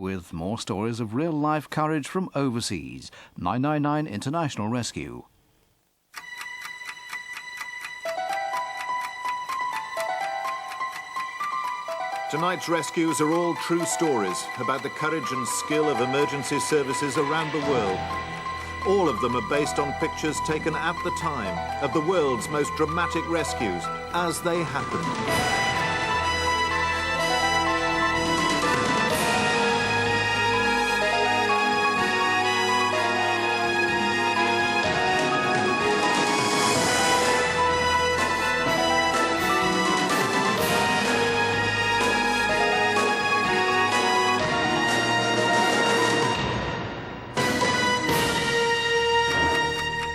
With more stories of real-life courage from overseas. 999 International Rescue. Tonight's rescues are all true stories about the courage and skill of emergency services around the world. All of them are based on pictures taken at the time of the world's most dramatic rescues as they happened.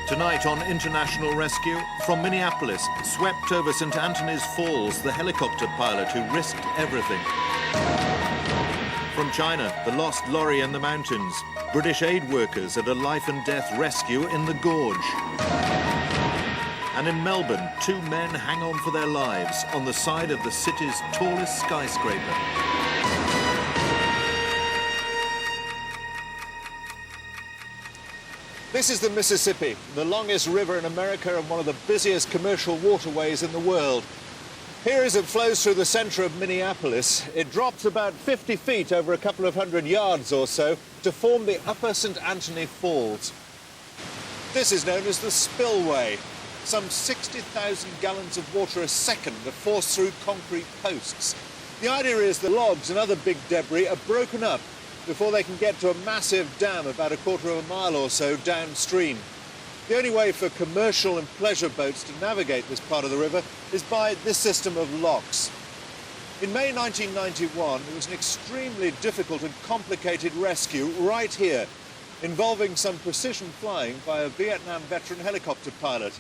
Tonight on International Rescue, from Minneapolis, swept over St. Anthony's Falls, the helicopter pilot who risked everything. From China, the lost lorry in the mountains, British aid workers at a life-and-death rescue in the gorge. And in Melbourne, 2 men hang on for their lives on the side of the city's tallest skyscraper. This is the Mississippi, the longest river in America and one of the busiest commercial waterways in the world. Here as it flows through the center of Minneapolis, it drops about 50 feet over a couple of hundred yards or so to form the Upper St. Anthony Falls. This is known as the spillway. Some 60,000 gallons of water a second are forced through concrete posts. The idea is the logs and other big debris are broken up before they can get to a massive dam about a quarter of a mile or so downstream. The only way for commercial and pleasure boats to navigate this part of the river is by this system of locks. In May 1991, it was an extremely difficult and complicated rescue right here, involving some precision flying by a Vietnam veteran helicopter pilot.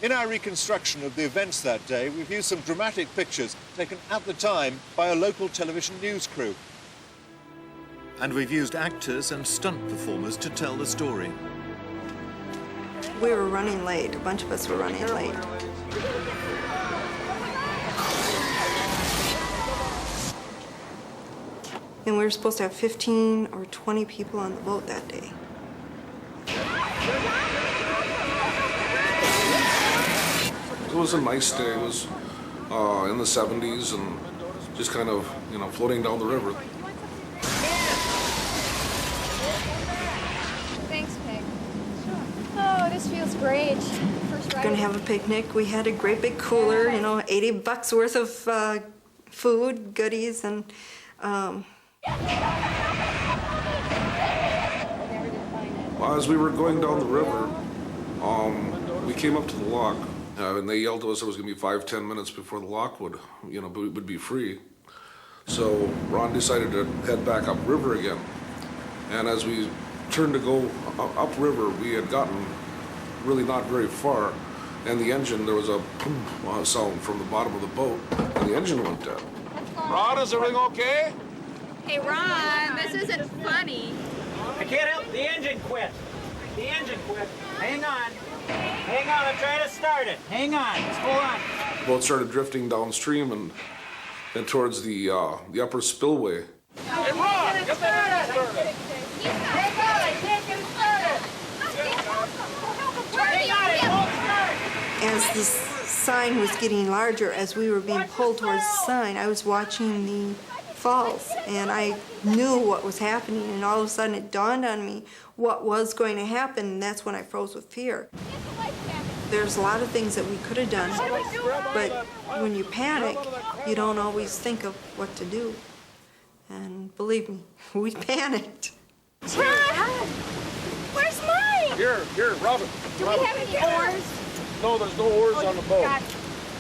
In our reconstruction of the events that day, we've used some dramatic pictures taken at the time by a local television news crew. And we've used actors and stunt performers to tell the story. We were running late. A bunch of us were running late. And we were supposed to have 15 or 20 people on the boat that day. It was a nice day. It was in the 70s and just kind of, floating down the river. Oh, this feels great. We're gonna have a picnic. We had a great big cooler, $80 worth of food, goodies, and As we were going down the river, we came up to the lock, and they yelled to us it was gonna be 5-10 minutes before the lock would be free. So Ron decided to head back upriver again, and as we turned to go upriver, we had gotten really not very far, and the engine, there was a boom sound from the bottom of the boat, and the engine went dead. Ron, is everything okay? Hey, Ron, this isn't funny. I can't help. The engine quit. The engine quit. Hang on. Hang on, I'm trying to start it. Hang on, just hold on. The boat started drifting downstream and towards the upper spillway. Hey, Ron, get that engine started. Hang on, I can't get it started. as the sign was getting larger, as we were being pulled towards the sign, I was watching the falls, and I knew what was happening, and all of a sudden it dawned on me what was going to happen, and that's when I froze with fear. There's a lot of things that we could have done, but when you panic, you don't always think of what to do. And believe me, we panicked. Ron! Where's mine? Here, Robin. Do we have any oars? No, there's no oars on the boat. God.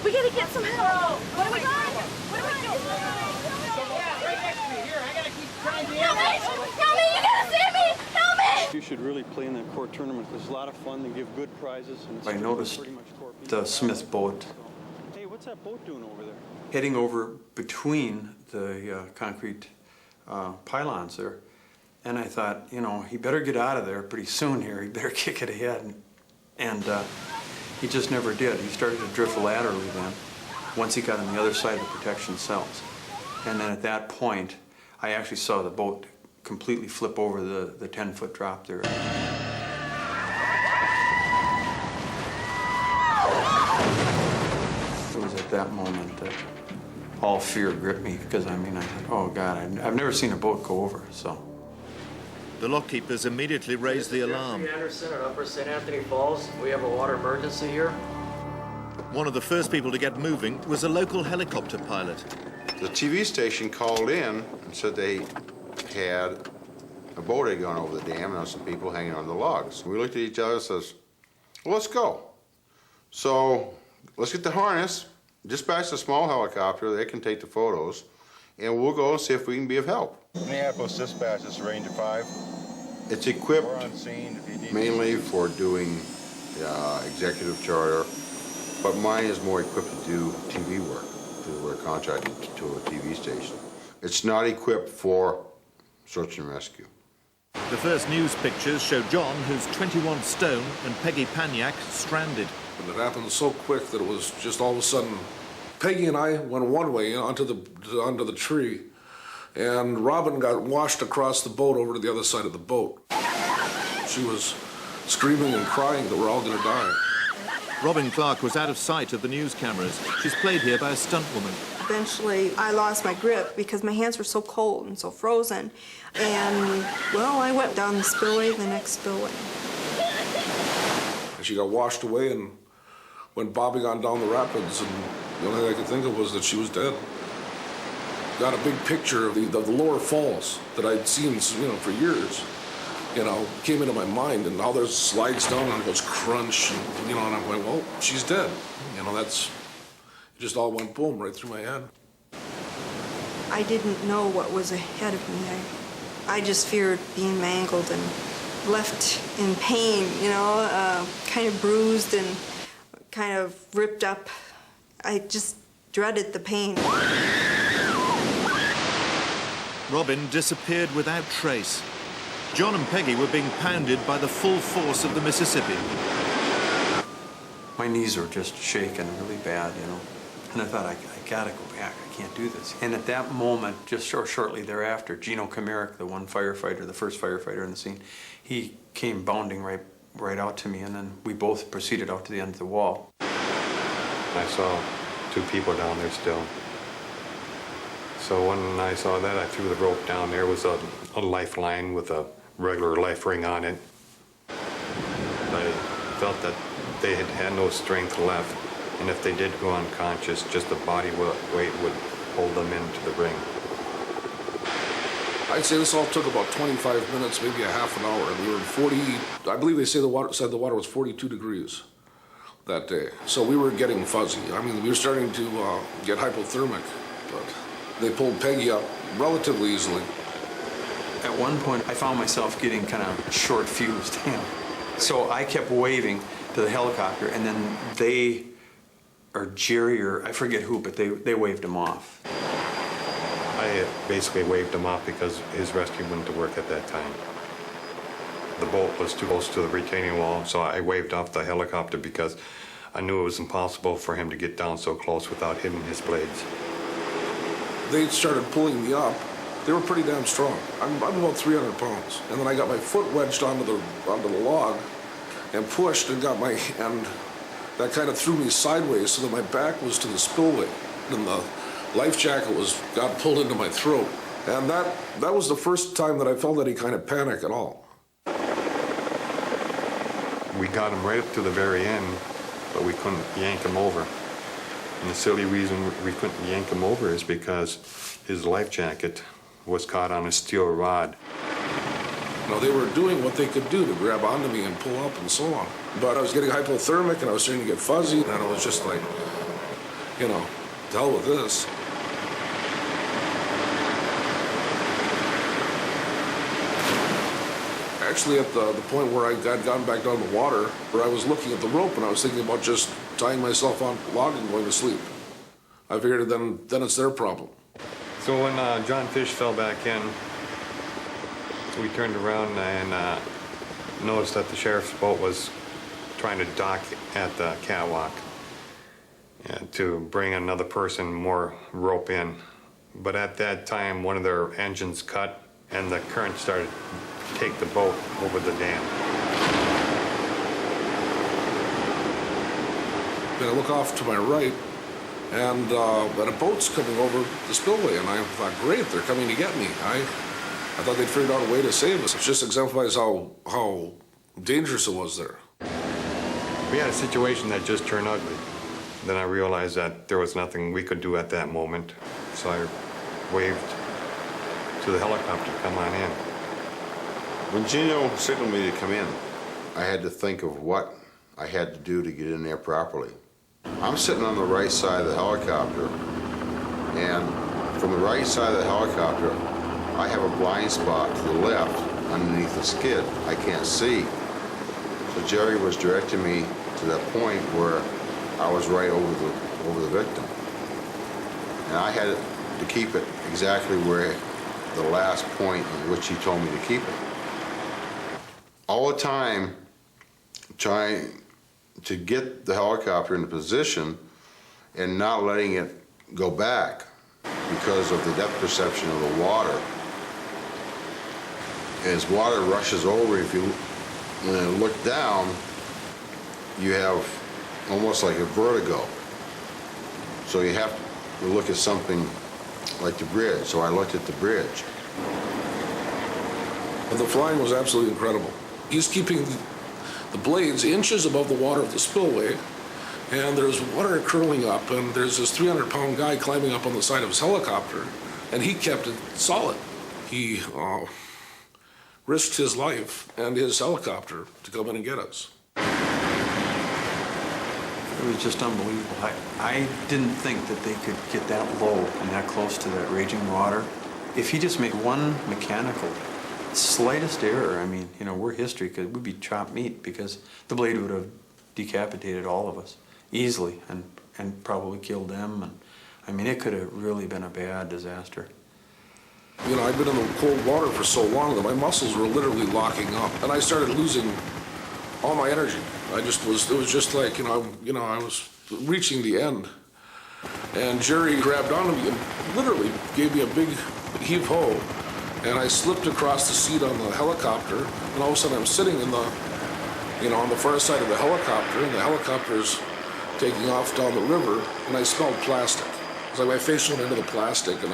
We gotta get some help. What are we doing? What are we doing? Right next to me. Here, I gotta keep trying to Help me! Help me! You gotta save me! Help me! You should really play in that court tournament. It's a lot of fun. They give good prizes. And I noticed the Smith boat Hey, what's that boat doing over there? heading over between the concrete pylons there. And I thought, you know, he better get out of there pretty soon here. He better kick it ahead. And he just never did. He started to drift laterally then, once he got on the other side of the protection cells. And then at that point, I actually saw the boat completely flip over the 10-foot drop there. It was at that moment that all fear gripped me, because I mean, I thought, oh God, I've never seen a boat go over, so. The lockkeepers immediately raised the alarm. Anderson at Upper St. Anthony Falls. We have a water emergency here. One of the first people to get moving was a local helicopter pilot. The TV station called in and said they had a boat had gone over the dam and there were some people hanging on the logs. We looked at each other and says, well, let's go. So let's get the harness, dispatch the small helicopter, they can take the photos, and we'll go and see if we can be of help. Minneapolis dispatch is Ranger 5. It's equipped We're on scene if you need mainly for doing executive charter, but mine is more equipped to do TV work, because we're contracted to a TV station. It's not equipped for search and rescue. The first news pictures show John, who's 21 stone, and Peggy Paniak stranded. And it happened so quick that it was just all of a sudden, Peggy and I went one way onto the tree, and Robin got washed across the boat over to the other side of the boat. She was screaming and crying that we're all gonna die. Robin Clark was out of sight of the news cameras. She's played here by a stunt woman. Eventually, I lost my grip because my hands were so cold and so frozen. And, well, I went down the spillway, the next spillway. And she got washed away and went bobbing on down the rapids, and the only thing I could think of was that she was dead. Got a big picture of the lower falls that I'd seen, for years. Came into my mind, and all those slides down and it goes crunch, and and I'm going, well, she's dead. It just all went boom right through my head. I didn't know what was ahead of me. I just feared being mangled and left in pain, kind of bruised and kind of ripped up. I just dreaded the pain. Robin disappeared without trace. John and Peggy were being pounded by the full force of the Mississippi. My knees were just shaking really bad, And I thought, I gotta go back. I can't do this. And at that moment, just shortly thereafter, Gino Comeric, the first firefighter in the scene, he came bounding right out to me, and then we both proceeded out to the end of the wall. I saw two people down there still. So when I saw that, I threw the rope down. There was a lifeline with a regular life ring on it. I felt that they had no strength left, and if they did go unconscious, just the body weight would hold them into the ring. I'd say this all took about 25 minutes, maybe a half an hour, and we were 40, I believe they said the water was 42 degrees that day. So we were getting fuzzy. We were starting to get hypothermic, but they pulled Peggy up relatively easily. At one point, I found myself getting kind of short-fused, So I kept waving to the helicopter, and then they, or Jerry, or I forget who, but they waved him off. I basically waved him off because his rescue wouldn't work at that time. The boat was too close to the retaining wall, so I waved off the helicopter because I knew it was impossible for him to get down so close without hitting his blades. They started pulling me up. They were pretty damn strong. I'm about 300 pounds. And then I got my foot wedged onto the log and pushed and and that kind of threw me sideways so that my back was to the spillway. And the life jacket got pulled into my throat. And that was the first time that I felt any kind of panic at all. We got him right up to the very end, but we couldn't yank him over. And the silly reason we couldn't yank him over is because his life jacket was caught on a steel rod. They were doing what they could do to grab onto me and pull up and so on. But I was getting hypothermic and I was starting to get fuzzy, and I was just like, to hell with this. Actually, at the point where I got gotten back down the water, where I was looking at the rope and I was thinking about just tying myself on the log and going to sleep. I figured then it's their problem. So when John Fish fell back in, we turned around and noticed that the sheriff's boat was trying to dock at the catwalk and to bring another person, more rope in. But at that time, one of their engines cut, and the current started to take the boat over the dam. Then I look off to my right, and a boat's coming over the spillway, and I thought, great, they're coming to get me. I thought they'd figured out a way to save us. It just exemplifies how dangerous it was there. We had a situation that just turned ugly. Then I realized that there was nothing we could do at that moment, so I waved to the helicopter to come on in. When Gino signaled me to come in, I had to think of what I had to do to get in there properly. I'm sitting on the right side of the helicopter, and from the right side of the helicopter, I have a blind spot to the left underneath the skid. I can't see. So Jerry was directing me to that point where I was right over the victim. And I had to keep it exactly where the last point in which he told me to keep it. All the time trying to get the helicopter into position and not letting it go back because of the depth perception of the water. As water rushes over, when you look down, you have almost like a vertigo. So you have to look at something like the bridge. So I looked at the bridge. And the flying was absolutely incredible. He's keeping the blades inches above the water of the spillway, and there's water curling up, and there's this 300-pound guy climbing up on the side of his helicopter, and he kept it solid. He risked his life and his helicopter to come in and get us. It was just unbelievable. I didn't think that they could get that low and that close to that raging water. If he just made one mechanical, slightest error, I mean, you know, we're history, because we'd be chopped meat, because the blade would have decapitated all of us easily and probably killed them. And I mean, it could have really been a bad disaster. You know, I'd been in the cold water for so long that my muscles were literally locking up, and I started losing all my energy. It was just like, I was reaching the end. And Jerry grabbed onto me and literally gave me a big heave-ho, and I slipped across the seat on the helicopter, and all of a sudden I'm sitting in the, on the far side of the helicopter, and the helicopter's taking off down the river, and I smelled plastic. It's like my face went into the plastic, and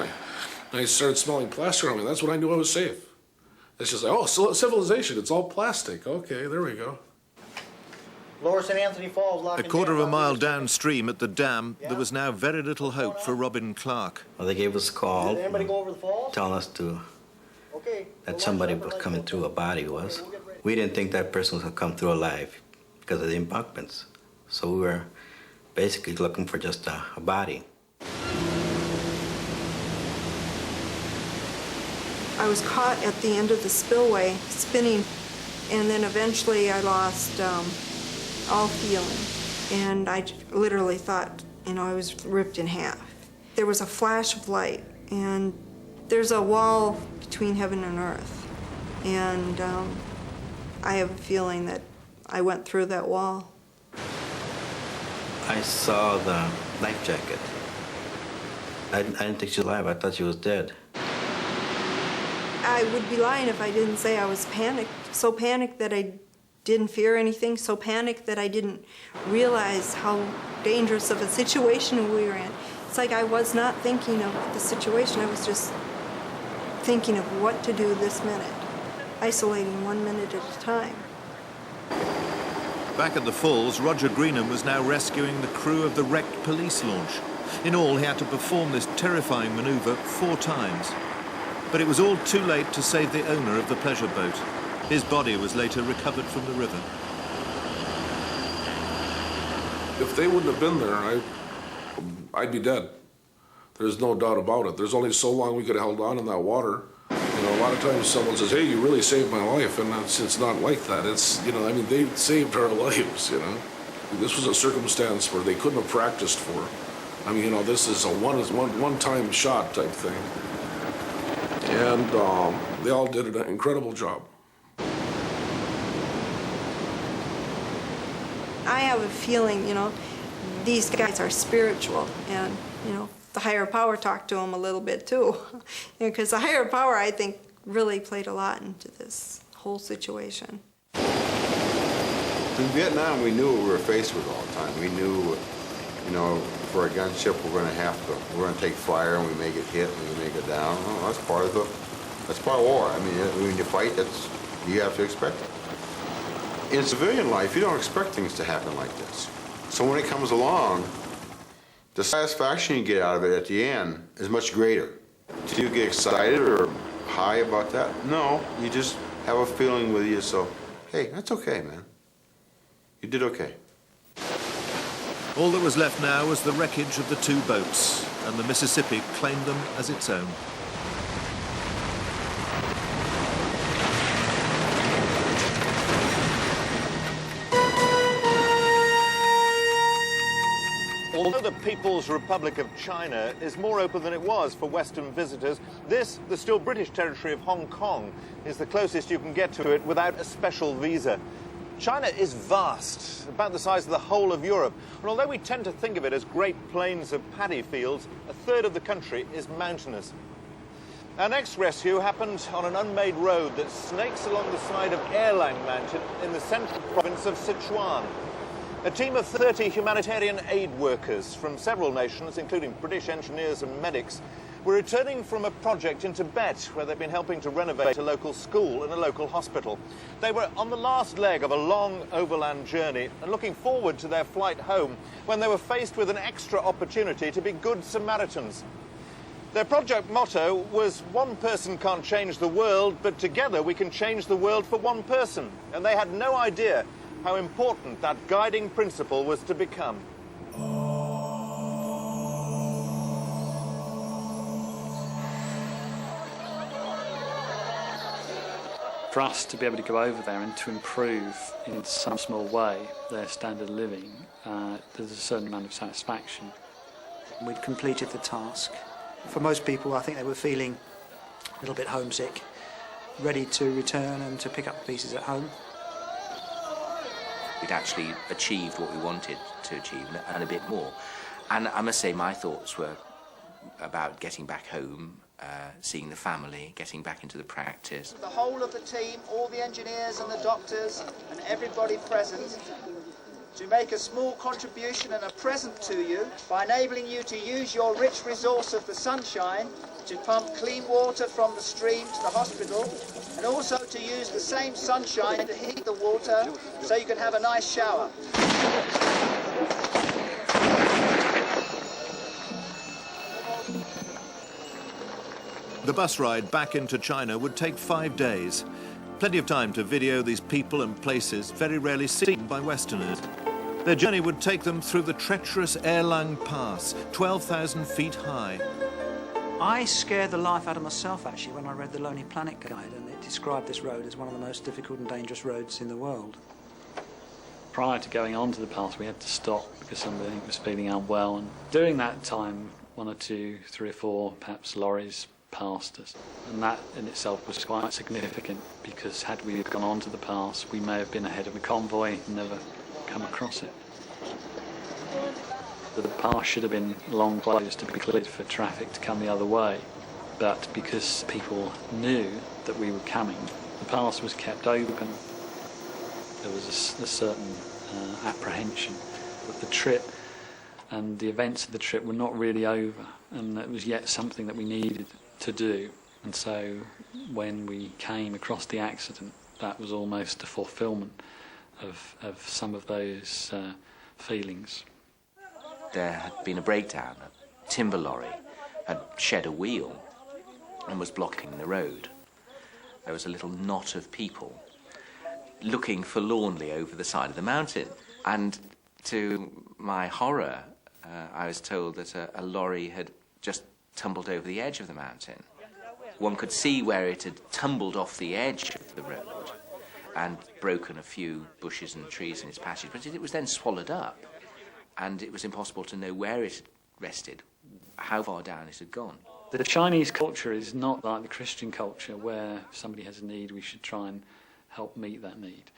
I started smelling plastic on me. That's when I knew I was safe. It's just like, oh, civilization, it's all plastic. Okay, there we go. Lower St. Anthony Falls. A quarter of a mile downstream at the dam, there was now very little hope for Robin Clark. Well, they gave us a call, Did anybody go over the falls? telling us that somebody was coming through, a body was. We didn't think that person was going to come through alive because of the embankments. So we were basically looking for just a body. I was caught at the end of the spillway, spinning, and then eventually I lost all feeling. And I literally thought, I was ripped in half. There was a flash of light, and there's a wall between heaven and earth. And I have a feeling that I went through that wall. I saw the life jacket. I didn't think she was alive. I thought she was dead. I would be lying if I didn't say I was panicked. So panicked that I didn't fear anything, so panicked that I didn't realize how dangerous of a situation we were in. It's like I was not thinking of the situation, I was just thinking of what to do this minute, isolating 1 minute at a time. Back at the falls, Roger Greenham was now rescuing the crew of the wrecked police launch. In all, he had to perform this terrifying manoeuvre 4 times. But it was all too late to save the owner of the pleasure boat. His body was later recovered from the river. If they wouldn't have been there, I'd be dead. There's no doubt about it. There's only so long we could have held on in that water. A lot of times someone says, hey, you really saved my life, and it's not like that. It's, they saved our lives, This was a circumstance where they couldn't have practiced for. This is a one-time shot type thing. And they all did an incredible job. I have a feeling, these guys are spiritual, and, the higher power talked to him a little bit too. Because the higher power, I think, really played a lot into this whole situation. In Vietnam, we knew what we were faced with all the time. We knew, you know, for a gunship, we're going to take fire, and we may get hit, and we may get down. Well, that's part of war. I mean, when you fight, you have to expect it. In civilian life, you don't expect things to happen like this. So when it comes along, the satisfaction you get out of it at the end is much greater. Do you get excited or high about that? No, you just have a feeling with you, so, hey, that's okay, man. You did okay. All that was left now was the wreckage of the two boats, and the Mississippi claimed them as its own. Although the People's Republic of China is more open than it was for Western visitors, this, the still British territory of Hong Kong, is the closest you can get to it without a special visa. China is vast, about the size of the whole of Europe, and although we tend to think of it as great plains of paddy fields, a third of the country is mountainous. Our next rescue happened on an unmade road that snakes along the side of Erlang Mountain in the central province of Sichuan. A team of 30 humanitarian aid workers from several nations, including British engineers and medics, were returning from a project in Tibet where they've been helping to renovate a local school and a local hospital. They were on the last leg of a long overland journey and looking forward to their flight home when they were faced with an extra opportunity to be good Samaritans. Their project motto was, "One person can't change the world, but together we can change the world for one person." And they had no idea how important that guiding principle was to become. For us to be able to go over there and to improve in some small way their standard of living, there's a certain amount of satisfaction. We'd completed the task. For most people, I think they were feeling a little bit homesick, ready to return and to pick up pieces at home. We'd actually achieved what we wanted to achieve and a bit more. And I must say my thoughts were about getting back home, seeing the family, getting back into the practice. The whole of the team, all the engineers and the doctors and everybody present, to make a small contribution and a present to you by enabling you to use your rich resource of the sunshine to pump clean water from the stream to the hospital, and also to use the same sunshine to heat the water so you can have a nice shower. The bus ride back into China would take 5 days. Plenty of time to video these people and places very rarely seen by Westerners. Their journey would take them through the treacherous Erlang Pass, 12,000 feet high. I scared the life out of myself, actually, when I read the Lonely Planet Guide, and it described this road as one of the most difficult and dangerous roads in the world. Prior to going onto the path, we had to stop because somebody was feeling unwell, and during that time, 1 or 2, 3 or 4, perhaps lorries passed us, and that in itself was quite significant because had we gone onto the pass, we may have been ahead of the convoy and never come across it. The pass should have been long closed to be cleared for traffic to come the other way, but because people knew that we were coming, the pass was kept open. There was a certain apprehension that the trip and the events of the trip were not really over, and it was yet something that we needed to do. And so when we came across the accident, that was almost a fulfilment of some of those feelings. There had been a breakdown. A timber lorry had shed a wheel and was blocking the road. There was a little knot of people looking forlornly over the side of the mountain. And to my horror, I was told that a lorry had just tumbled over the edge of the mountain. One could see where it had tumbled off the edge of the road and broken a few bushes and trees in its passage, but it was then swallowed up, and it was impossible to know where it had rested, how far down it had gone. The Chinese culture is not like the Christian culture where if somebody has a need, we should try and help meet that need.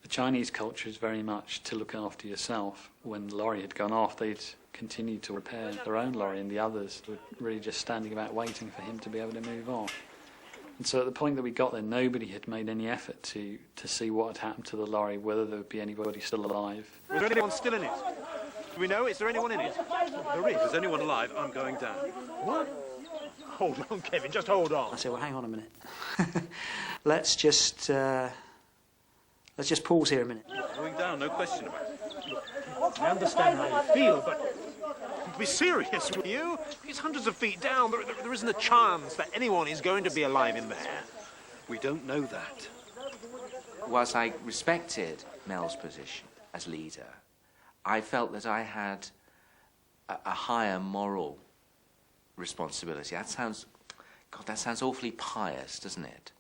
The Chinese culture is very much to look after yourself. When the lorry had gone off, they'd continued to repair their own lorry, and the others were really just standing about waiting for him to be able to move on. And so at the point that we got there, nobody had made any effort to see what had happened to the lorry, whether there would be anybody still alive. Is there anyone still in it? Do we know? Is there anyone in it? There is. If there's anyone alive, I'm going down. What? Hold on, Kevin, just hold on. I said, well, hang on a minute. let's just pause here a minute. Going down, no question about it. Look, I understand how you feel, but be serious, will you? It's hundreds of feet down. There isn't a chance that anyone is going to be alive in there. We don't know that. Whilst I respected Mel's position as leader, I felt that I had a higher moral responsibility. That sounds awfully pious, doesn't it?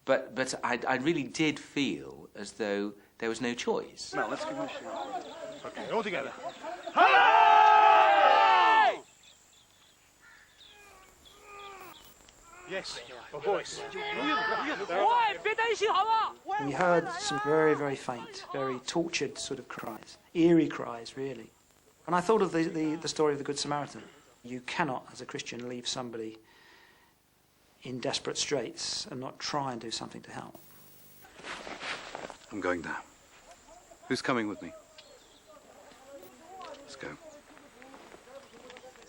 But I really did feel as though there was no choice. Mel, let's give him a shot. Okay, all together. Yes, a voice. We heard some very, very faint, very tortured sort of cries, eerie cries, really. And I thought of the story of the Good Samaritan. You cannot, as a Christian, leave somebody in desperate straits and not try and do something to help. I'm going down. Who's coming with me? Let's go.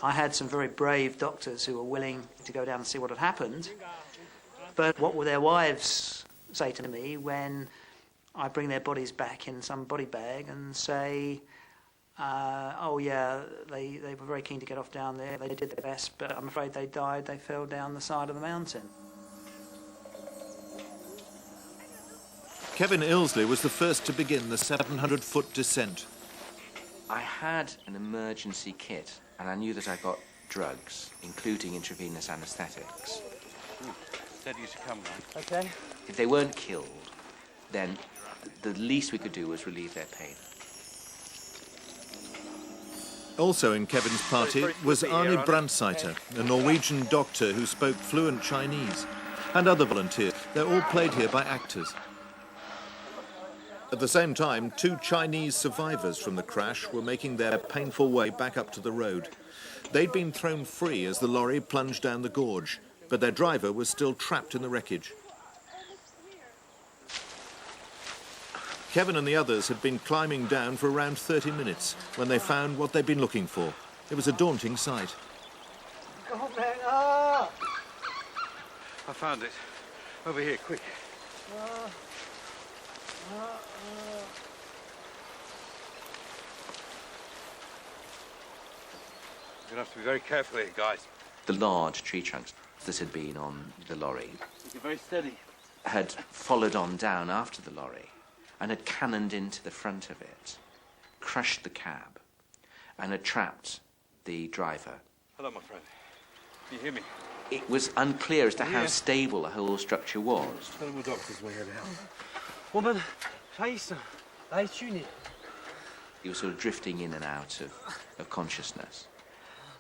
I had some very brave doctors who were willing to go down and see what had happened. But what will their wives say to me when I bring their bodies back in some body bag and say, oh yeah, they were very keen to get off down there, they did their best, but I'm afraid they died, they fell down the side of the mountain. Kevin Ilsley was the first to begin the 700-foot descent. I had an emergency kit, and I knew that I got drugs, including intravenous anaesthetics. Said you should come, right? Okay. If they weren't killed, then the least we could do was relieve their pain. Also in Kevin's party was Arne Brandseiter, a Norwegian doctor who spoke fluent Chinese, and other volunteers. They're all played here by actors. At the same time, 2 Chinese survivors from the crash were making their painful way back up to the road. They'd been thrown free as the lorry plunged down the gorge, but their driver was still trapped in the wreckage. Kevin and the others had been climbing down for around 30 minutes when they found what they'd been looking for. It was a daunting sight. Come on, man, up! I found it. Over here, quick. You're going to have to be very careful here, guys. The large tree trunks that had been on the lorry You're very steady. had followed on down after the lorry and had cannoned into the front of it, crushed the cab, and had trapped the driver. Hello, my friend. Can you hear me? It was unclear as to how stable the whole structure was. Terrible doctors were here now. Woman, face, He was sort of drifting in and out of consciousness,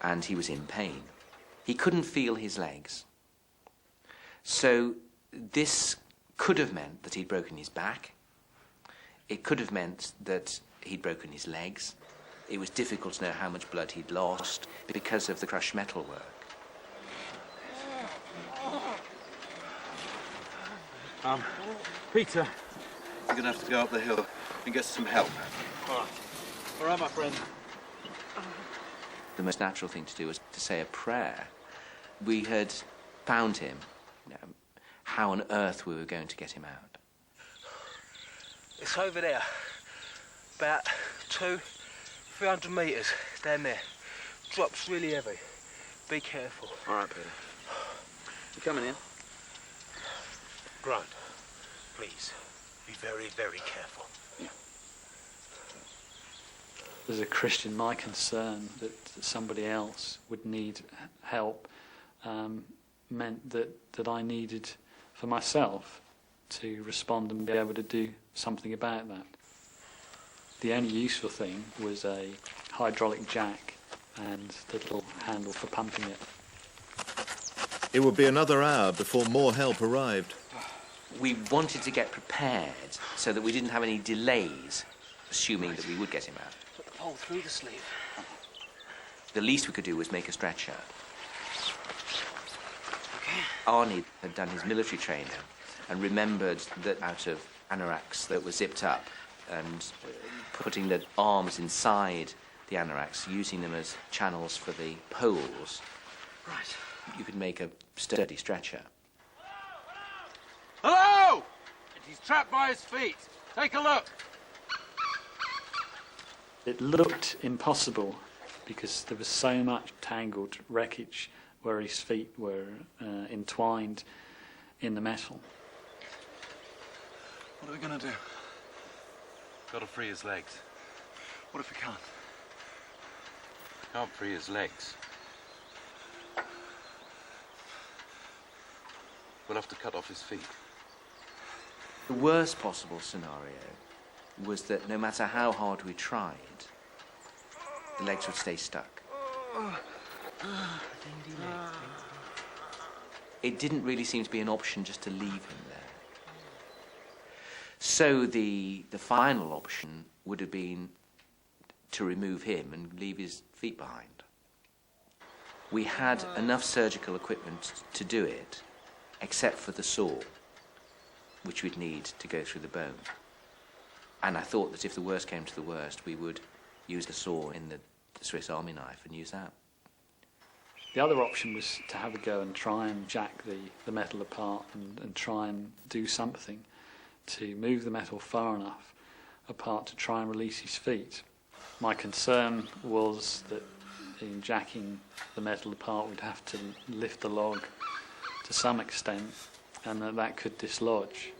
and he was in pain. He couldn't feel his legs. So this could have meant that he'd broken his back. It could have meant that he'd broken his legs. It was difficult to know how much blood he'd lost because of the crushed metalwork. Peter, you're going to have to go up the hill and get some help. All right. All right, my friend. The most natural thing to do was to say a prayer. We had found him. How on earth we were going to get him out? It's over there. About 200-300 metres down there. Drops really heavy. Be careful. All right, Peter. You coming in? Grant, please, be very, very careful. Yeah. As a Christian, my concern that somebody else would need help meant that I needed, for myself, to respond and be able to do something about that. The only useful thing was a hydraulic jack and the little handle for pumping it. It would be another hour before more help arrived. We wanted to get prepared so that we didn't have any delays, assuming that we would get him out. Put the pole through the sleeve. The least we could do was make a stretcher. Arnie had done his military training and remembered that out of anoraks that were zipped up and putting the arms inside the anoraks, using them as channels for the poles, Right. you could make a sturdy stretcher. Hello! He's trapped by his feet. Take a look. It looked impossible because there was so much tangled wreckage where his feet were entwined in the metal. What are we gonna do? Gotta free his legs. What if we can't? Can't free his legs. We'll have to cut off his feet. The worst possible scenario was that no matter how hard we tried, the legs would stay stuck. It didn't really seem to be an option just to leave him there. So the final option would have been to remove him and leave his feet behind. We had enough surgical equipment to do it, except for the saw, which we'd need to go through the bone. And I thought that if the worst came to the worst, we would use the saw in the Swiss Army knife and use that. The other option was to have a go and try and jack the metal apart and try and do something to move the metal far enough apart to try and release his feet. My concern was that in jacking the metal apart we'd have to lift the log to some extent and that could dislodge.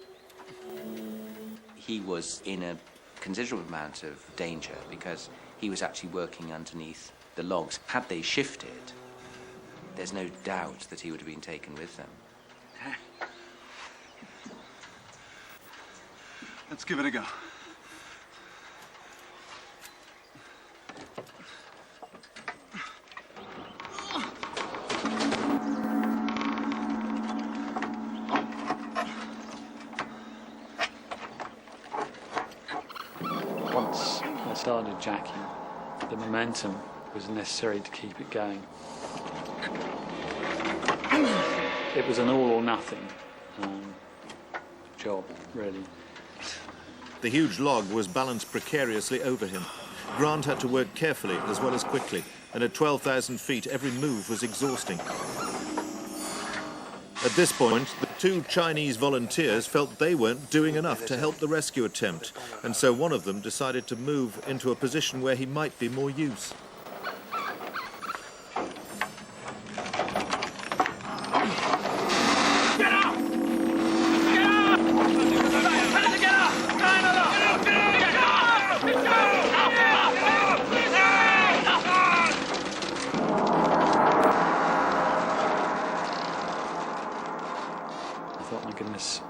He was in a considerable amount of danger because he was actually working underneath the logs. Had they shifted, there's no doubt that he would have been taken with them. Let's give it a go. Once I started jacking, the momentum was necessary to keep it going. It was an all or nothing job, really. The huge log was balanced precariously over him. Grant had to work carefully as well as quickly, and at 12,000 feet, every move was exhausting. At this point, the two Chinese volunteers felt they weren't doing enough to help the rescue attempt, and so one of them decided to move into a position where he might be more use.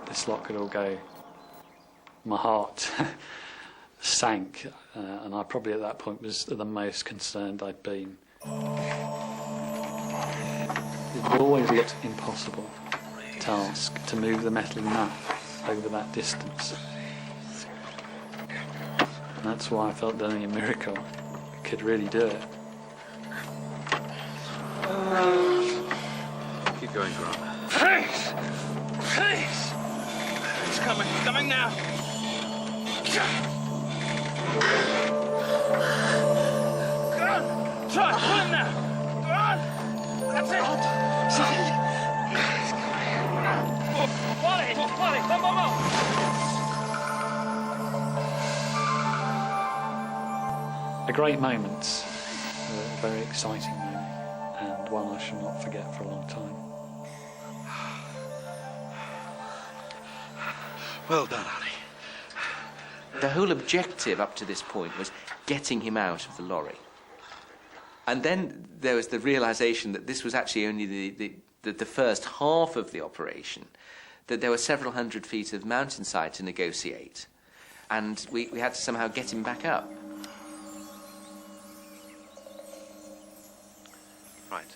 This lot could all go. My heart sank, and I probably at that point was the most concerned I'd been. It always looked impossible task to move the metal enough over that distance. And that's why I felt that only a miracle could really do it. Keep going, Grant. Please! Please! He's coming now. Go on! Try, pull him now! Go on! That's it! Wally, come on! A great moment, a very exciting moment, and one I shall not forget for a long time. Well done, Arnie. The whole objective up to this point was getting him out of the lorry. And then there was the realization that this was actually only the first half of the operation, that there were several hundred feet of mountainside to negotiate, and we had to somehow get him back up. Right.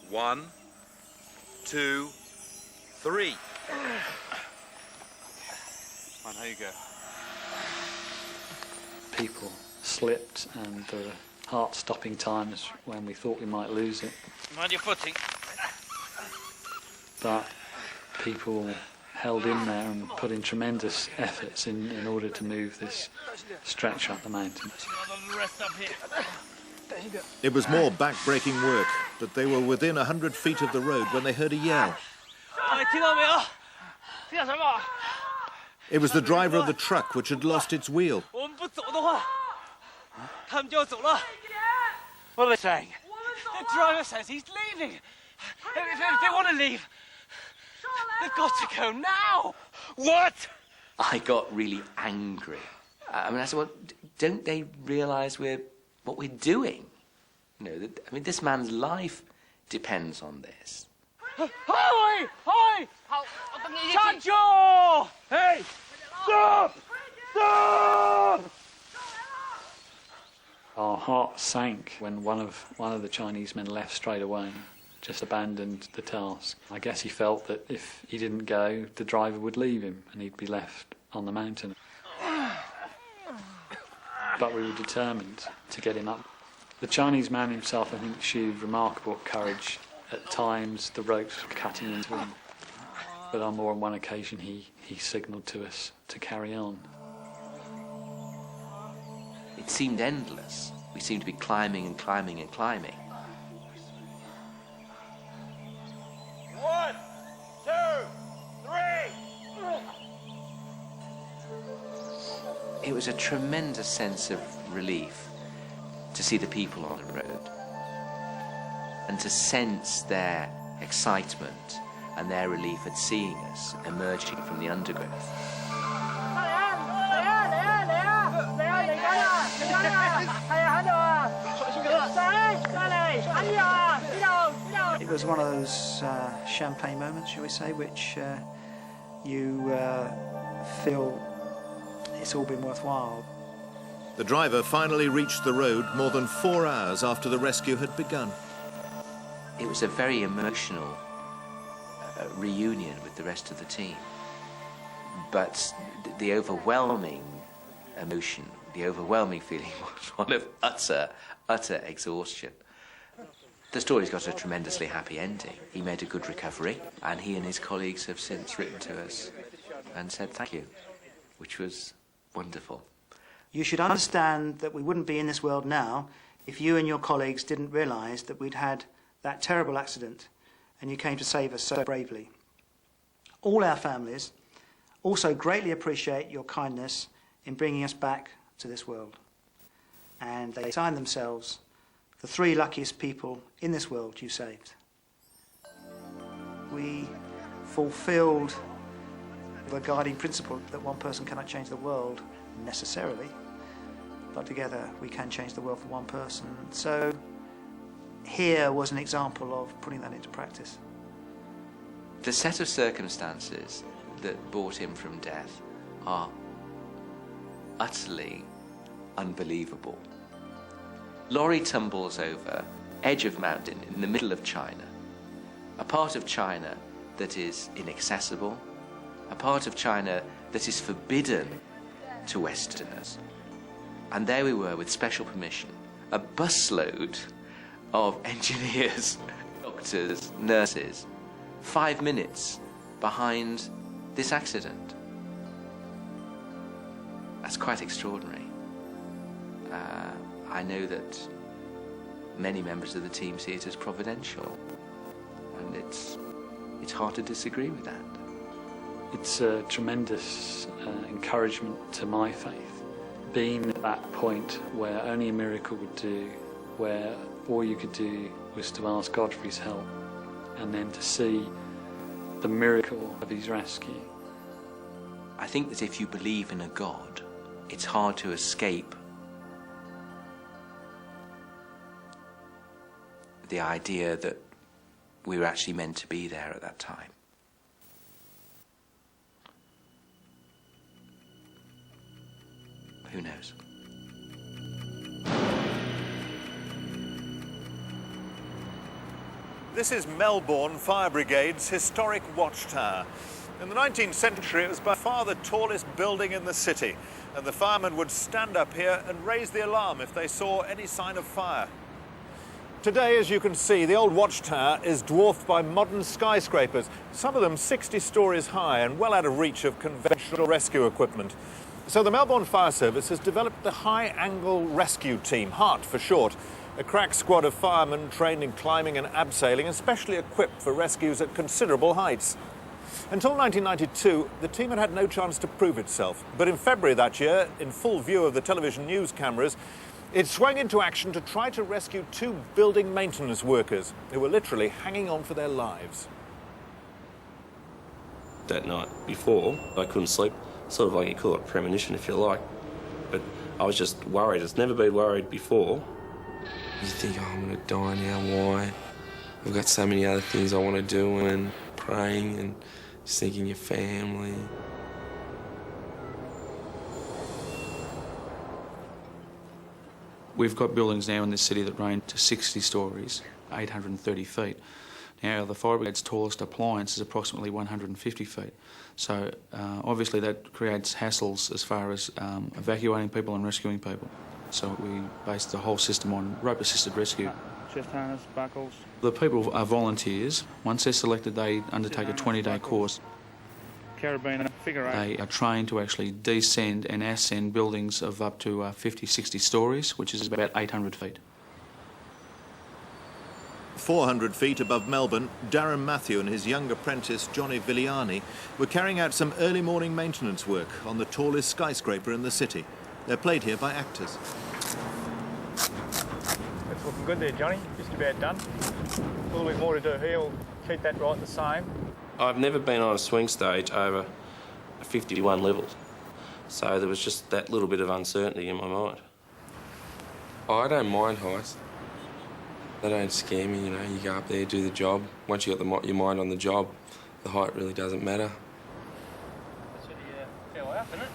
1, 2, 3. There you go. People slipped, and there were heart-stopping times when we thought we might lose it. Mind your footing. But people held in there and put in tremendous efforts in order to move this stretch up the mountain. It was more back-breaking work, but they were within 100 feet of the road when they heard a yell. It was the driver of the truck which had lost its wheel. What are they saying? The driver says he's leaving. If they want to leave, they've got to go now. What? I got really angry. I mean, I said, well, don't they realise what we're doing? You know, I mean, this man's life depends on this. Hi! Hi! Chancho! Hey! Stop! Stop! Our heart sank when one of the Chinese men left straight away, just abandoned the task. I guess he felt that if he didn't go, the driver would leave him and he'd be left on the mountain. But we were determined to get him up. The Chinese man himself, I think, showed remarkable courage. At times, the ropes were cutting into him. But on more than one occasion, he signalled to us to carry on. It seemed endless. We seemed to be climbing and climbing and climbing. 1, 2, 3. It was a tremendous sense of relief to see the people on the road and to sense their excitement and their relief at seeing us emerging from the undergrowth. It was one of those champagne moments, shall we say, which you feel it's all been worthwhile. The driver finally reached the road more than 4 hours after the rescue had begun. It was a very emotional reunion with the rest of the team. But the overwhelming emotion, the overwhelming feeling was one of utter exhaustion. The story's got a tremendously happy ending. He made a good recovery, and he and his colleagues have since written to us and said thank you, which was wonderful. You should understand that we wouldn't be in this world now if you and your colleagues didn't realise that we'd had that terrible accident and you came to save us so bravely. All our families also greatly appreciate your kindness in bringing us back to this world. And they sign themselves the 3 luckiest people in this world you saved. We fulfilled the guiding principle that one person cannot change the world necessarily, but together we can change the world for one person. So here was an example of putting that into practice. The set of circumstances that brought him from death are utterly unbelievable. Lorry tumbles over, edge of mountain in the middle of China, a part of China that is inaccessible, a part of China that is forbidden to Westerners. And there we were with special permission, a busload of engineers, doctors, nurses, 5 minutes behind this accident. That's quite extraordinary. I know that many members of the team see it as providential, and it's hard to disagree with that. It's a tremendous encouragement to my faith, being at that point where only a miracle would do, where all you could do was to ask God for his help, and then to see the miracle of his rescue. I think that if you believe in a God, it's hard to escape the idea that we were actually meant to be there at that time. Who knows? This is Melbourne Fire Brigade's historic watchtower. In the 19th century, it was by far the tallest building in the city, and the firemen would stand up here and raise the alarm if they saw any sign of fire. Today, as you can see, the old watchtower is dwarfed by modern skyscrapers, some of them 60 stories high and well out of reach of conventional rescue equipment. So the Melbourne Fire Service has developed the High Angle Rescue Team, HART for short, a crack squad of firemen trained in climbing and abseiling and specially equipped for rescues at considerable heights. Until 1992, the team had no chance to prove itself. But in February that year, in full view of the television news cameras, it swung into action to try to rescue 2 building maintenance workers who were literally hanging on for their lives. That night before, I couldn't sleep. Sort of like you call it a premonition, if you like. But I was just worried. I've never been worried before. You think, oh, I'm going to die now, why? I've got so many other things I want to do, and praying and just thinking your family. We've got buildings now in this city that range to 60 stories, 830 feet. Now, the fire brigade's tallest appliance is approximately 150 feet. So, obviously that creates hassles as far as evacuating people and rescuing people. So we base the whole system on rope-assisted rescue. Chest harness, buckles. The people are volunteers. Once they're selected, they undertake a 20-day course. Carabiner, figure 8. They are trained to actually descend and ascend buildings of up to 50, 60 stories, which is about 800 feet. 400 feet above Melbourne, Darren Matthew and his young apprentice, Johnny Villiani, were carrying out some early morning maintenance work on the tallest skyscraper in the city. They're played here by actors. It's looking good there, Johnny. Just about done. A little bit more to do here. We'll keep that right the same. I've never been on a swing stage over 51 levels, so there was just that little bit of uncertainty in my mind. I don't mind heights. They don't scare me, you know. You go up there, do the job. Once you've got your mind on the job, the height really doesn't matter. That's a fair way up, isn't it?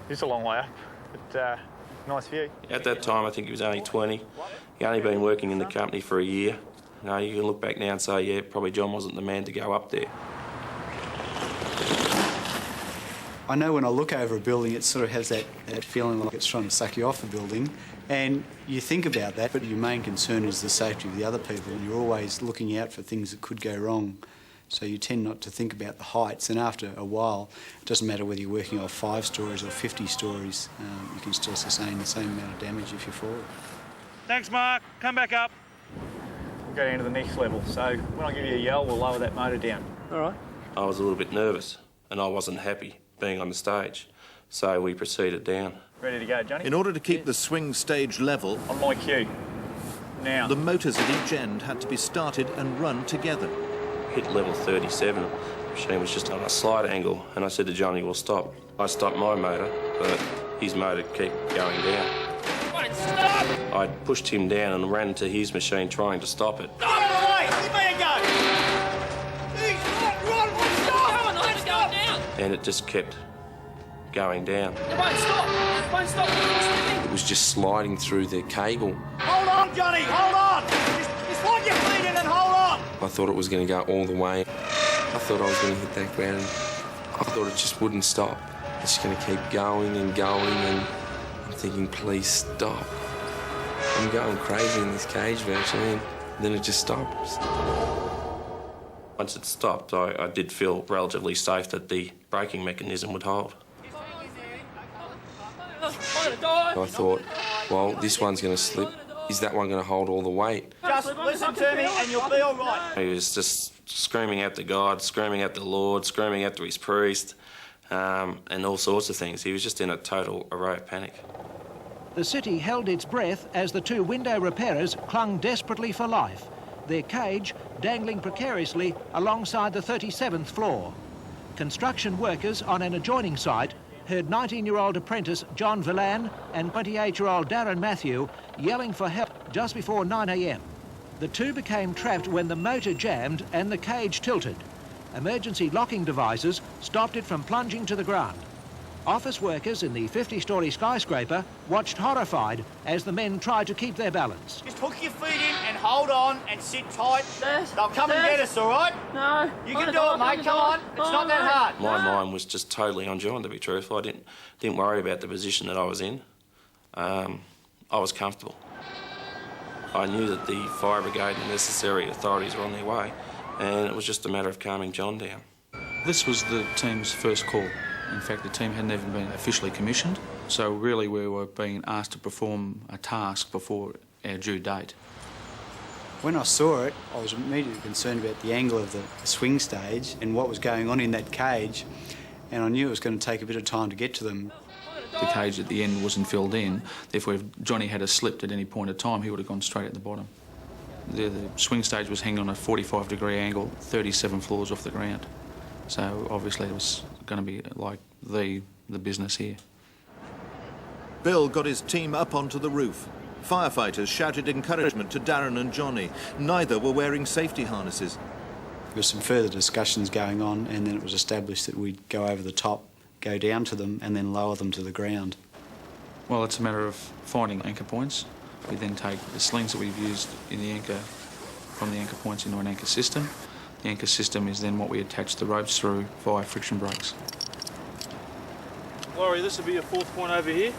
It's a long way up, but nice view. At that time, I think he was only 20. He'd only been working in the company for a year. You know, you can look back now and say, yeah, probably John wasn't the man to go up there. I know when I look over a building, it sort of has that feeling like it's trying to suck you off the building. And you think about that, but your main concern is the safety of the other people, and you're always looking out for things that could go wrong. So you tend not to think about the heights, and after a while, it doesn't matter whether you're working on 5 stories or 50 stories, you can still sustain the same amount of damage if you're forward. Thanks, Mark. Come back up. We'll go down to the next level, so when I give you a yell, we'll lower that motor down. All right. I was a little bit nervous, and I wasn't happy being on the stage, so we proceeded down. Ready to go, Johnny? In order to keep the swing stage level, on my cue. Now. The motors at each end had to be started and run together. Hit level 37. The machine was just on a slight angle, and I said to Johnny, well, stop. I stopped my motor, but his motor kept going down. Stop! I pushed him down and ran to his machine trying to stop it. Give me a go! Stop! And it just kept going down. It won't stop! It won't stop! It was just sliding through the cable. Hold on, Johnny! Hold on! Just plug your feet in and hold on! I thought it was going to go all the way. I thought I was going to hit that ground. I thought it just wouldn't stop. It's going to keep going and going, and I'm thinking, please stop. I'm going crazy in this cage virtually, and then it just stops. Once it stopped, I did feel relatively safe that the braking mechanism would hold. I thought, well, this one's going to slip. Is that one going to hold all the weight? Just listen to me and you'll be all right. He was just screaming at the God, screaming at the Lord, screaming at his priest, and all sorts of things. He was just in a total array of panic. The city held its breath as the 2 window repairers clung desperately for life, their cage dangling precariously alongside the 37th floor. Construction workers on an adjoining site heard 19-year-old apprentice John Villan and 28-year-old Darren Matthew yelling for help just before 9 a.m. The 2 became trapped when the motor jammed and the cage tilted. Emergency locking devices stopped it from plunging to the ground. Office workers in the 50-storey skyscraper watched horrified as the men tried to keep their balance. Just hook your feet in and hold on and sit tight. They'll come and get us, all right? No. You can do it, mate. Come on. It's not that hard. My mind was just totally on John, to be truthful. I didn't worry about the position that I was in. I was comfortable. I knew that the fire brigade and necessary authorities were on their way, and it was just a matter of calming John down. This was the team's first call. In fact, the team had never been officially commissioned, so really we were being asked to perform a task before our due date. When I saw it, I was immediately concerned about the angle of the swing stage and what was going on in that cage, and I knew it was going to take a bit of time to get to them. The cage at the end wasn't filled in, therefore if Johnny had slipped at any point of time, he would have gone straight at the bottom. The swing stage was hanging on a 45-degree angle, 37 floors off the ground. So obviously it was going to be like the business here. Bill got his team up onto the roof. Firefighters shouted encouragement to Darren and Johnny. Neither were wearing safety harnesses. There was some further discussions going on, and then it was established that we'd go over the top, go down to them and then lower them to the ground. Well, it's a matter of finding anchor points. We then take the slings that we've used in the anchor, from the anchor points into an anchor system. The anchor system is then what we attach the ropes through via friction brakes. Laurie, this will be your fourth point over here.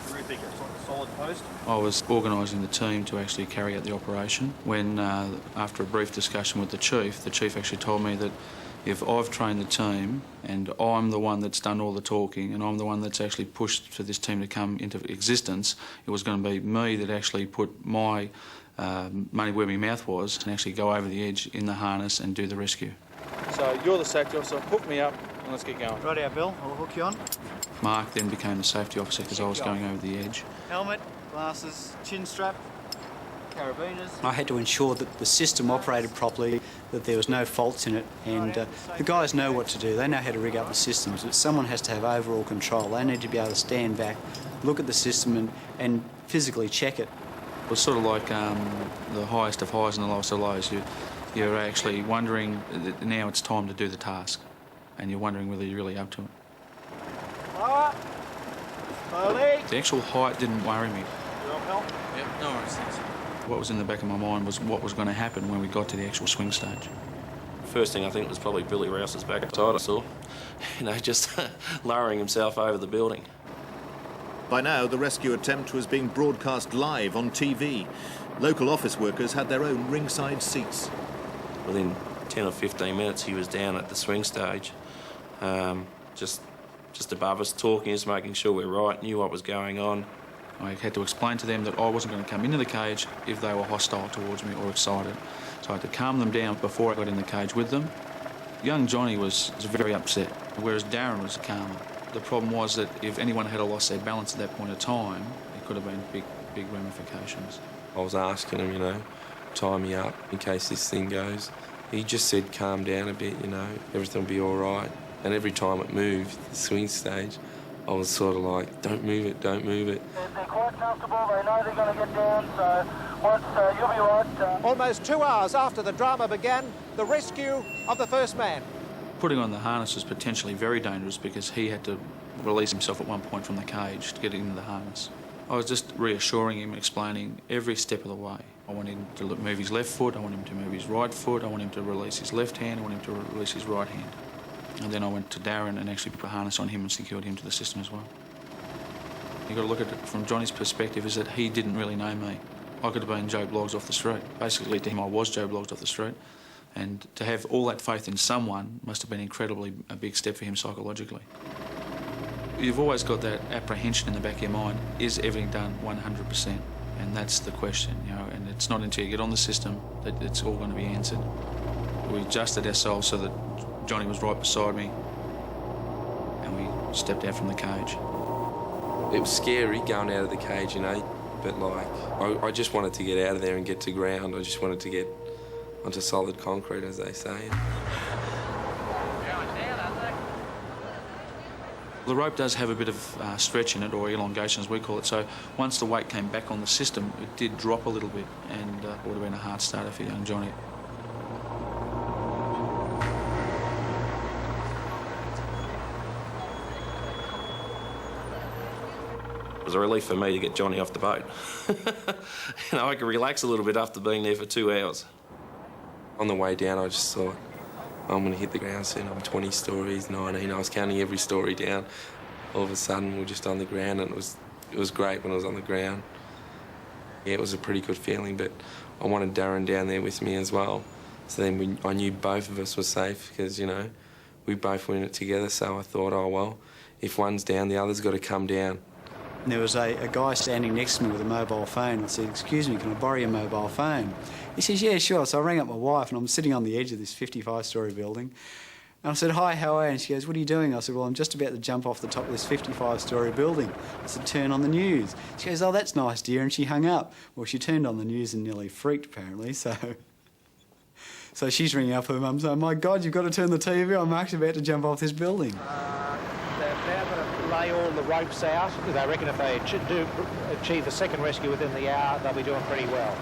Terrific, it's like a solid post. I was organising the team to actually carry out the operation when, after a brief discussion with the chief actually told me that if I've trained the team and I'm the one that's done all the talking and I'm the one that's actually pushed for this team to come into existence, it was going to be me that actually put my money where my mouth was and actually go over the edge in the harness and do the rescue. So you're the safety officer, hook me up and let's get going. Right out, Bill. I'll hook you on. Mark then became the safety officer because I was going over the edge. Helmet, glasses, chin strap, carabiners. I had to ensure that the system operated properly, that there was no faults in it, and the guys know what to do. They know how to rig up the systems, but someone has to have overall control. They need to be able to stand back, look at the system and physically check it. It was sort of like the highest of highs and the lowest of lows. You're actually wondering that now it's time to do the task, and you're wondering whether you're really up to it. Lower. Slowly. The actual height didn't worry me. You want help? Yep, no worries, thanks. What was in the back of my mind was what was going to happen when we got to the actual swing stage. First thing I think was probably Billy Rouse's backside I saw, just lowering himself over the building. By now, the rescue attempt was being broadcast live on TV. Local office workers had their own ringside seats. Within 10 or 15 minutes, he was down at the swing stage, just above us, talking us, making sure we're right, knew what was going on. I had to explain to them that I wasn't going to come into the cage if they were hostile towards me or excited. So I had to calm them down before I got in the cage with them. Young Johnny was very upset, whereas Darren was calmer. The problem was that if anyone had lost their balance at that point of time, it could have been big ramifications. I was asking him, tie me up in case this thing goes. He just said, calm down a bit, everything will be all right. And every time it moved, the swing stage, I was sort of like, don't move it, don't move it. They're quite comfortable, they know they're going to get down, so once you'll be right. Almost 2 hours after the drama began, the rescue of the first man. Putting on the harness was potentially very dangerous because he had to release himself at one point from the cage to get into the harness. I was just reassuring him, explaining every step of the way. I want him to move his left foot, I want him to move his right foot, I want him to release his left hand, I want him to release his right hand. And then I went to Darren and actually put a harness on him and secured him to the system as well. You've got to look at it from Johnny's perspective, is that he didn't really know me. I could have been Joe Bloggs off the street. Basically, to him, I was Joe Bloggs off the street. And to have all that faith in someone must have been incredibly a big step for him psychologically. You've always got that apprehension in the back of your mind, is everything done 100%? And that's the question, and it's not until you get on the system that it's all going to be answered. We adjusted ourselves so that Johnny was right beside me, and we stepped out from the cage. It was scary going out of the cage, but I just wanted to get out of there and get to ground. I just wanted to get onto solid concrete, as they say. The rope does have a bit of stretch in it, or elongation as we call it, so once the weight came back on the system, it did drop a little bit, and it would have been a hard starter for young Johnny. was a relief for me to get Johnny off the boat. You know, I could relax a little bit after being there for 2 hours. On the way down, I just thought, I'm going to hit the ground soon. I'm 20 stories, 19. I was counting every story down. All of a sudden, we're just on the ground, and it was great when I was on the ground. Yeah, it was a pretty good feeling, but I wanted Darren down there with me as well. So then I knew both of us were safe because, you know, we both were in it together. So I thought, oh, well, if one's down, the other's got to come down. And there was a guy standing next to me with a mobile phone. I said, excuse me, can I borrow your mobile phone? He says, yeah, sure. So I rang up my wife, and I'm sitting on the edge of this 55-storey building. And I said, hi, how are you? And she goes, what are you doing? I said, well, I'm just about to jump off the top of this 55-storey building. I said, turn on the news. She goes, oh, that's nice, dear. And she hung up. Well, she turned on the news and nearly freaked, apparently, so she's ringing up her mum saying, my God, you've got to turn the TV on. Mark's about to jump off this building. They're now going to lay all the ropes out. They reckon if they do achieve a second rescue within the hour, they'll be doing pretty well.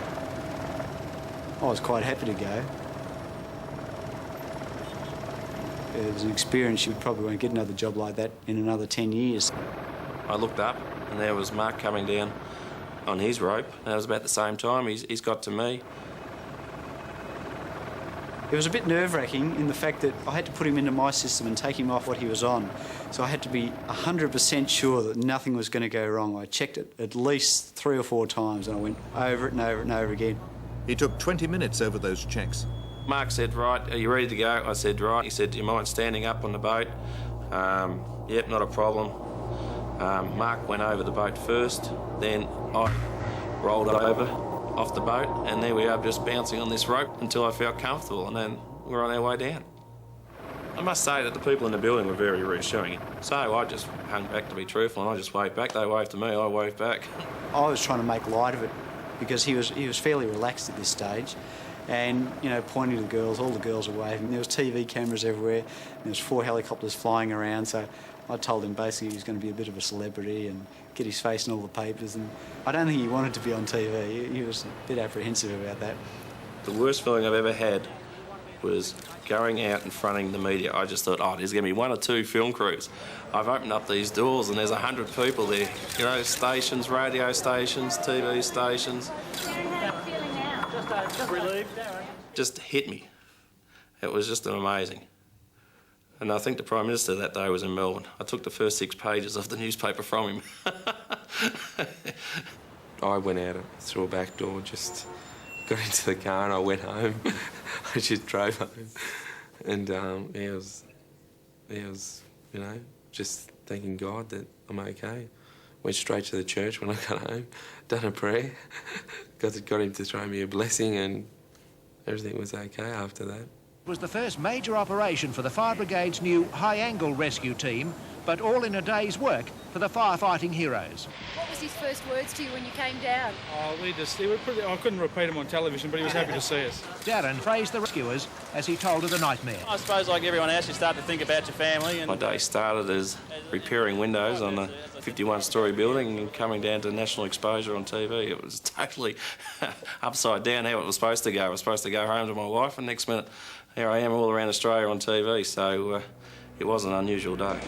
I was quite happy to go. It was an experience you probably won't get another job like that in another 10 years. I looked up, and there was Mark coming down on his rope. And it was about the same time he's got to me. It was a bit nerve-wracking in the fact that I had to put him into my system and take him off what he was on. So I had to be 100% sure that nothing was going to go wrong. I checked it at least 3 or 4 times, and I went over it and over it and over again. He took 20 minutes over those checks. Mark said, right, are you ready to go? I said, right. He said, do you mind standing up on the boat? Yep, not a problem. Mark went over the boat first, then I rolled over off the boat, and there we are just bouncing on this rope until I felt comfortable, and then we're on our way down. I must say that the people in the building were very reassuring. So I just hung back to be truthful, and I just waved back. They waved to me, I waved back. I was trying to make light of it because he was fairly relaxed at this stage. And, you know, pointing to the girls, all the girls were waving. There was TV cameras everywhere. There was 4 helicopters flying around. So I told him basically he was going to be a bit of a celebrity and get his face in all the papers. And I don't think he wanted to be on TV. He was a bit apprehensive about that. The worst feeling I've ever had was going out and fronting the media. I just thought, oh, there's going to be 1 or 2 film crews. I've opened up these doors and there's 100 people there. You know, stations, radio stations, TV stations. Just hit me. It was just amazing. And I think the Prime Minister that day was in Melbourne. I took the first 6 pages of the newspaper from him. I went out through a back door, just got into the car and I went home. I just drove home. And it was, you know, just thanking God that I'm okay. Went straight to the church when I got home, done a prayer, got him to throw me a blessing, and everything was okay after that. It was the first major operation for the Fire Brigade's new high-angle rescue team, but all in a day's work for the firefighting heroes. What was his first words to you when you came down? Oh, I couldn't repeat him on television, but he was happy to see us. Darren praised the rescuers as he told of the nightmare. I suppose, like everyone else, you start to think about your family. And my day started as repairing windows on a 51-storey building and coming down to national exposure on TV. It was totally upside down how it was supposed to go. I was supposed to go home to my wife, and next minute, here I am all around Australia on TV. So it was an unusual day.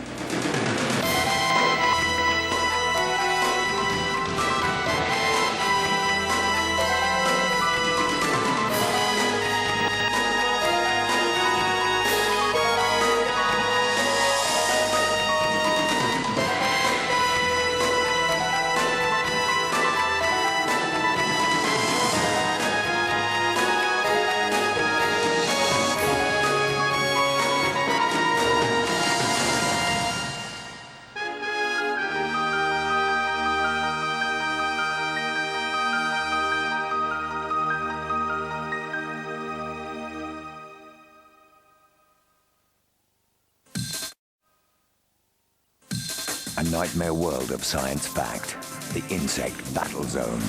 A nightmare world of science fact, the insect battle zone.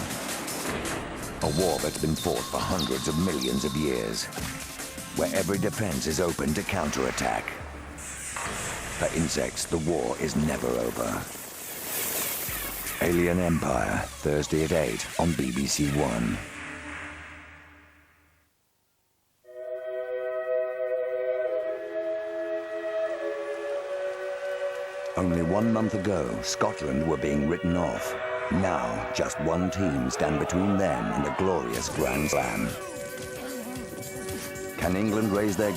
A war that's been fought for hundreds of millions of years, where every defense is open to counterattack. For insects, the war is never over. Alien Empire, Thursday at 8 on BBC One. Only 1 month ago, Scotland were being written off. Now, just one team stand between them and a glorious Grand Slam. Can England raise their